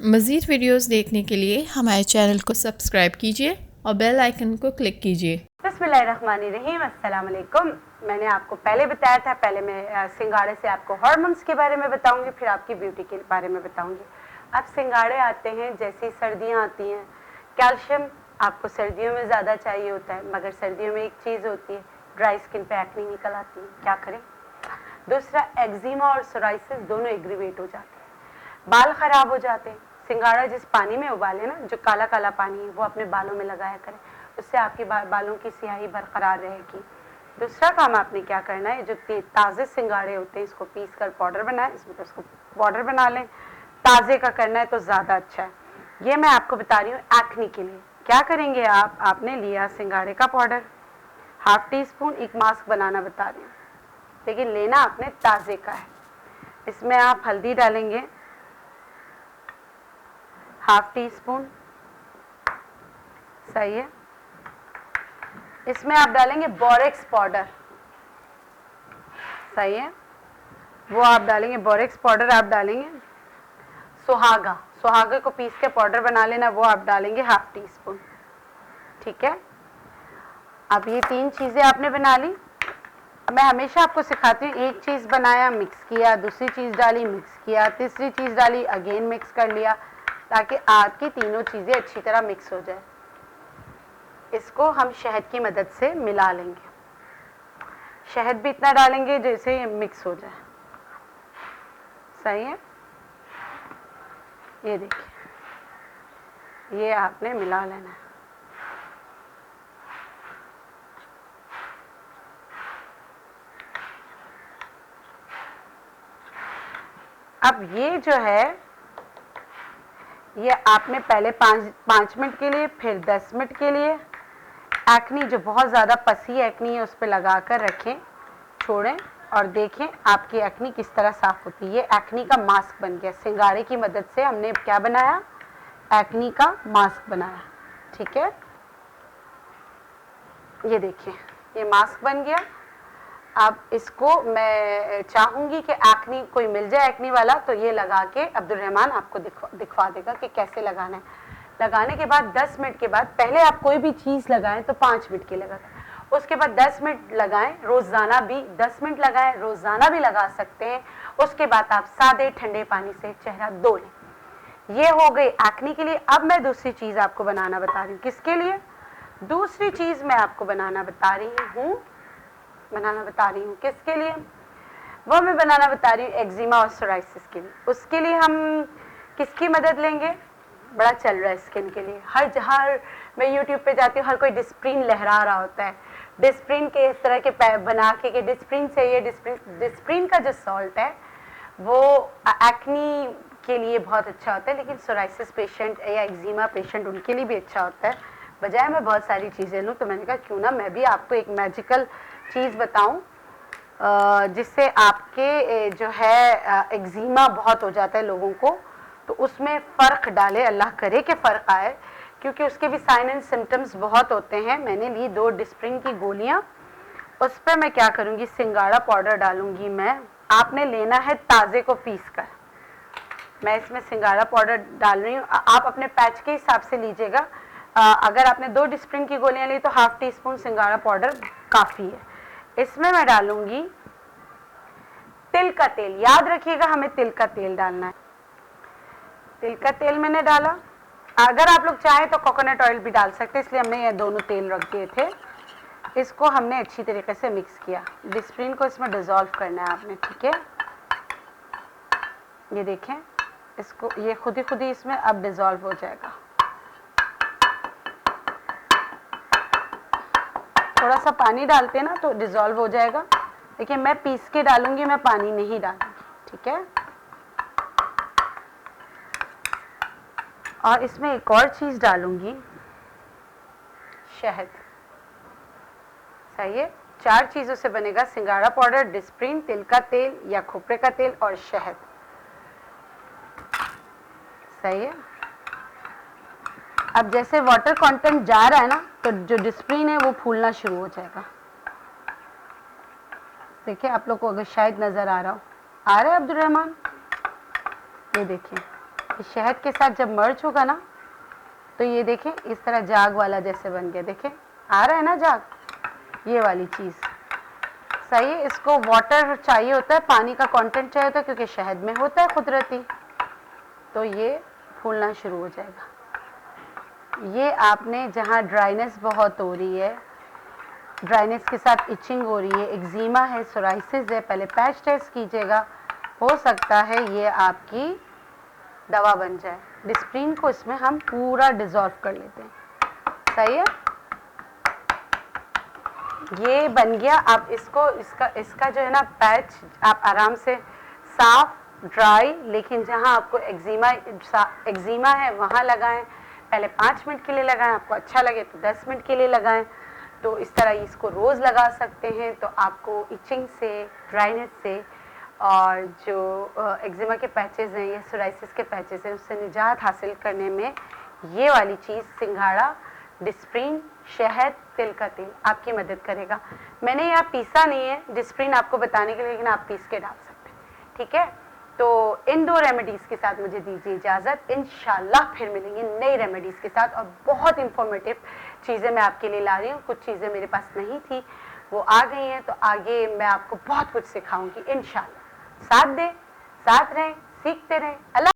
मज़ीद वीडियोस देखने के लिए हमारे चैनल को सब्सक्राइब कीजिए और बेल आइकन को क्लिक कीजिए। बिस्मिल्लाहिर्रहमानिर्रहीम, अस्सलाम वालेकुम। मैंने आपको पहले बताया था, पहले मैं सिंगाड़े से आपको हार्मोन्स के बारे में बताऊंगी, फिर आपकी ब्यूटी के बारे में बताऊंगी। अब सिंगाड़े आते हैं जैसे सर्दियां आती हैं। कैल्शियम आपको सर्दियों में ज़्यादा चाहिए होता है, मगर सर्दियों में एक चीज़ होती है, ड्राई स्किन पे एक्ने निकल आती है, क्या करें। दूसरा, एक्जिमा और सोराइसिस दोनों एग्रीवेट हो जाते हैं, बाल ख़राब हो जाते हैं। सिंगाड़ा जिस पानी में उबाले ना, जो काला काला पानी है, वो अपने बालों में लगाया करें, उससे आपके बालों की स्याही बरकरार रहेगी। दूसरा काम आपने क्या करना है, जो ताज़े सिंगाड़े होते हैं इसको पीस कर पाउडर बनाएं, इसमें तो उसको पाउडर बना लें। ताज़े का करना है तो ज़्यादा अच्छा है। ये मैं आपको बता रही हूँ एक्ने के लिए। क्या करेंगे आप, आपने लिया सिंगाड़े का पाउडर, हाफ टी स्पून, एक मास्क बनाना बता रही हूँ, लेकिन लेना आपने ताज़े का है। इसमें आप हल्दी डालेंगे हाफ टी स्पून, सही है। इसमें आप डालेंगे बोरेक्स पाउडर, सही है, वो आप डालेंगे बोरेक्स पाउडर। आप डालेंगे सुहागा, सुहागे को पीस के पाउडर बना लेना, वो आप डालेंगे हाफ टी स्पून, ठीक है। अब ये तीन चीज़ें आपने बना ली। मैं हमेशा आपको सिखाती हूँ, एक चीज़ बनाया मिक्स किया, दूसरी चीज़ डाली मिक्स किया, तीसरी चीज़ डाली अगेन मिक्स कर लिया, ताकि आपकी तीनों चीज़ें अच्छी तरह मिक्स हो जाए। इसको हम शहद की मदद से मिला लेंगे। शहद भी इतना डालेंगे जैसे ये मिक्स हो जाए, सही है। ये देखिए, ये आपने मिला लेना है। अब ये जो है, ये आपने पहले 5 मिनट के लिए, फिर 10 मिनट के लिए एक्नी, जो बहुत ज़्यादा पसी एक्नी है, उस पर लगा कर रखें, छोड़ें और देखें आपकी एक्नी किस तरह साफ होती है। ये एक्नी का मास्क बन गया। सिंगाड़े की मदद से हमने क्या बनाया, एक्नी का मास्क बनाया, ठीक है। ये देखिए, ये मास्क बन गया। अब इसको मैं चाहूँगी कि एक्नी कोई मिल जाए एक्नी वाला, तो ये लगा के अब्दुल रहमान आपको दिखवा देगा कि कैसे लगाना है। लगाने के बाद 10 मिनट के बाद, पहले आप कोई भी चीज़ लगाएं तो 5 मिनट की लगाएं, उसके बाद 10 मिनट लगाएं, रोज़ाना भी 10 मिनट लगाएं, रोज़ाना भी लगा सकते हैं। उसके बाद आप सादे ठंडे पानी से चेहरा धो लें। ये हो गई एक्नी के लिए। अब मैं दूसरी चीज़ आपको बनाना बता रही हूँ। किसके लिए? दूसरी चीज़ मैं आपको बनाना बता रही हूँ किसके लिए? वो मैं बनाना बता रही हूँ एक्जिमा और सोराइसिस के लिए। उसके लिए हम किसकी मदद लेंगे? बड़ा चल रहा है स्किन के लिए, हर मैं यूट्यूब पे जाती हूँ, हर कोई डिस्प्रिन लहरा रहा होता है। डिस्प्रिन के इस तरह के बना के डिस्प्रिन से, ये डिस्प्रिन का जो सॉल्ट है वो एक्नी के लिए बहुत अच्छा होता है, लेकिन सोराइसिस पेशेंट या एक्जिमा पेशेंट उनके लिए भी अच्छा होता है। बजाय मैं बहुत सारी चीज़ें लूँ, तो मैंने कहा क्यों ना मैं भी आपको एक मैजिकल चीज़ बताऊं, जिससे आपके जो है एक्जिमा बहुत हो जाता है लोगों को, तो उसमें फ़र्क डाले, अल्लाह करे कि फ़र्क आए, क्योंकि उसके भी साइन एंड सिम्टम्स बहुत होते हैं। मैंने ली 2 डिस्प्रिन की गोलियाँ। उस पर मैं क्या करूँगी, सिंगाड़ा पाउडर डालूँगी मैं। आपने लेना है ताज़े को पीस कर। मैं इसमें सिंगाड़ा पाउडर डाल रही हूँ, आप अपने पैच के हिसाब से लीजिएगा। अगर आपने 2 डिस्प्रिन की गोलियाँ ली तो हाफ टी स्पून सिंगाड़ा पाउडर काफ़ी है। इसमें मैं डालूंगी तिल का तेल। याद रखिएगा, हमें तिल का तेल डालना है। तिल का तेल मैंने डाला। अगर आप लोग चाहें तो कोकोनट ऑयल भी डाल सकते हैं, इसलिए हमने ये दोनों तेल रख दिए थे। इसको हमने अच्छी तरीके से मिक्स किया। डिस्प्रिन को इसमें डिज़ोल्व करना है आपने, ठीक है। ये देखें, इसको ये खुद ही इसमें अब डिज़ोल्व हो जाएगा। थोड़ा सा पानी डालते हैं ना तो डिज़ोल्व हो जाएगा। देखिए, मैं पीस के डालूंगी, मैं पानी नहीं डालूंगी, ठीक है। और इसमें एक और चीज़ डालूंगी, शहद, सही है। 4 चीज़ों से बनेगा सिंगाड़ा पाउडर, डिस्प्रिन, तिल का तेल या खोपरे का तेल और शहद, सही है। अब जैसे वाटर कंटेंट जा रहा है ना, तो जो डिस्प्रिन है वो फूलना शुरू हो जाएगा। देखिए, आप लोग को अगर शायद नज़र आ रहा है अब्दुल रहमान, ये देखिए, कि शहद के साथ जब मर्ज होगा ना तो ये देखें इस तरह जाग वाला जैसे बन गया, देखें आ रहा है ना जाग, ये वाली चीज़ सही है। इसको वाटर चाहिए होता है, पानी का कंटेंट चाहिए होता है क्योंकि शहद में होता है कुदरती, तो ये फूलना शुरू हो जाएगा। ये आपने जहाँ ड्राइनेस बहुत हो रही है, ड्राइनेस के साथ इचिंग हो रही है, एक्जिमा है, सोराइसिस है, पहले पैच टेस्ट कीजिएगा, हो सकता है ये आपकी दवा बन जाए। डिस्प्रिन को इसमें हम पूरा डिज़ोल्व कर लेते हैं, सही है। ये बन गया। आप इसको इसका जो है ना पैच आप आराम से साफ ड्राई, लेकिन जहाँ आपको एक्जिमा है वहाँ लगाएं। पहले 5 मिनट के लिए लगाएं, आपको अच्छा लगे तो 10 मिनट के लिए लगाएं। तो इस तरह इसको रोज़ लगा सकते हैं, तो आपको इचिंग से, ड्राइनेस से और जो एक्जिमा के पैचेस हैं या सोराइसिस के पैचेस हैं उससे निजात हासिल करने में ये वाली चीज़ सिंघाड़ा, डिस्प्रिन, शहद, तिल का तेल आपकी मदद करेगा। मैंने यहाँ पीसा नहीं है डिस्प्रिन आपको बताने के लिए, लेकिन आप पीस के डाल सकते हैं, ठीक है। तो इन 2 रेमेडीज़ के साथ मुझे दीजिए इजाज़त। इंशाल्लाह फिर मिलेंगे नई रेमेडीज़ के साथ, और बहुत इंफॉर्मेटिव चीज़ें मैं आपके लिए ला रही हूँ। कुछ चीज़ें मेरे पास नहीं थी वो आ गई हैं, तो आगे मैं आपको बहुत कुछ सिखाऊंगी इंशाल्लाह। साथ दें, साथ रहें, सीखते रहें। अल्लाह